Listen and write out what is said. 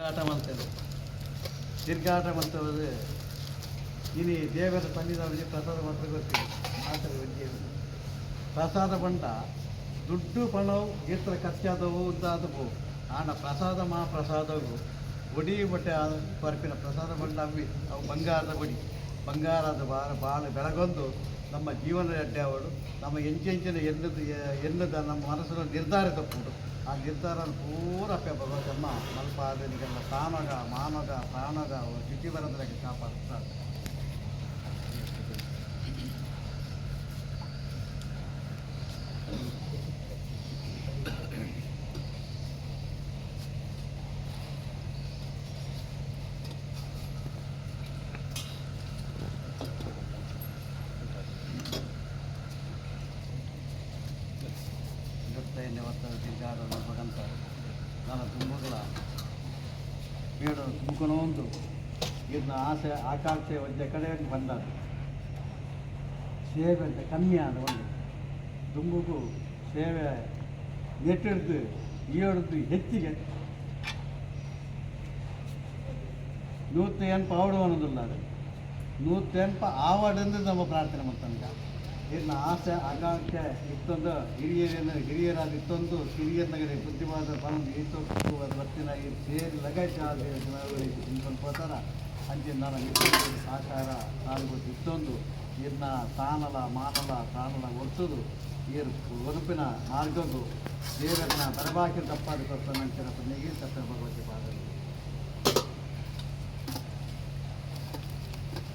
ಆಟ ಮಾಡ್ತೇವೆ. ತಿರ್ಗಾಟ ಮಾಡ್ತೇವೆ. ಇನಿ ದೇವರ ಸನ್ನಿಧಾನದಲ್ಲಿ ಪ್ರಸಾದ ಮಾತ್ರ ಗೊತ್ತಿಲ್ಲ. ಮಾತ್ರ ಪ್ರಸಾದ ಬಂಟ ದುಡ್ಡು ಪಣವು ಎತ್ತರ ಖರ್ಚಾದವು ಉದ್ದಾದವು ಆನ ಪ್ರಸಾದ ಮಾ ಪ್ರಸಾದವು ಒಡಿ ಬಟ್ಟೆ ಪರಪಿನ ಪ್ರಸಾದ ಬಂಡ ಅವು ಬಂಗಾರದ ಬಡಿ ಬಂಗಾರದ ಬಾಳ ಬೆಳಗೊಂದು ನಮ್ಮ ಜೀವನದ ಅಡ್ಡೆ ಅವಳು ನಮ್ಮ ಎಂಚೆಂಚಿನ ಎನ್ನದ ನಮ್ಮ ಮನಸ್ಸನ್ನು ನಿರ್ಧಾರ ತಪ್ಪುದು ಆ ನಿರ್ಧಾರ ಪೂರ ಭಗವತಮ್ಮ ಮಲ್ಪ ಅದನಿಗೆಲ್ಲ ತಾನಗ ಮಾನಗ ಪ್ರಾಣಗ ಸ್ಥಿತಿ ಬರೋದ್ರಾಗೆ ಕಾಪಾಡ್ತಾರೆ. ತಿರ್ಗಾಡೋದು ಭಗಂತ ನನ್ನ ತುಂಬಗಳ ಬೇಡ ತುಂಬ್ಕೊಳೋ ಒಂದು ಇದನ್ನ ಆಸೆ ಆಕಾಂಕ್ಷೆ ಒಂದೇ ಕಡೆ ಬಂದಾಗ ಸೇವೆ ಅಂತ ಕಮ್ಮಿ ಆದ ಒಂದು ತುಂಬಗೂ ಸೇವೆ ನೆಟ್ಟಿಡ್ದು ಈಡಿದ್ದು ಹೆಚ್ಚಿಗೆ ನೂತೆನ್ಪ ಆವಡು ಅನ್ನೋದಿಲ್ಲ ಅದು ನೂತೆನ್ಪ ಆವಡೆಂದು ನಮ್ಮ ಪ್ರಾರ್ಥನೆ ಮಾಡ್ತಾನೆ. ಇದನ್ನ ಆಸೆ ಆಕಾಂಕ್ಷೆ ಇತ್ತೊಂದು ಹಿರಿಯರಾದ ಇತ್ತೊಂದು ಹಿರಿಯರ್ನಾಗ ಬುದ್ಧಿವಾದ ಬಂದು ಇತ್ತು ಬರ್ತಿನ ಇದು ಸೇರಿ ಲಗೇಜ್ ತಿಳ್ಕೊಂಡ್ಕೋತಾರ ಅಂಚೆ ನಾನು ಸಾಕಾರ ಸಾಲ್ಗೊತ್ತು ಇತ್ತೊಂದು ಇದನ್ನ ತಾನಲ ಮಾನಲ ಪ್ರಾಣಲ ಒಡ್ಸೋದು ಈರು ಒರುಪಿನ ಮಾರ್ಗದ್ದು ದೇವರನ್ನ ಬರಬಾಕಿ ತಪ್ಪಾದ ಕೊಡ್ತಾನೆ ಅಂಚಿನ ಪುಣ್ಯಗೆ ಸತ್ತ ಭಗವತಿ ಪಾದ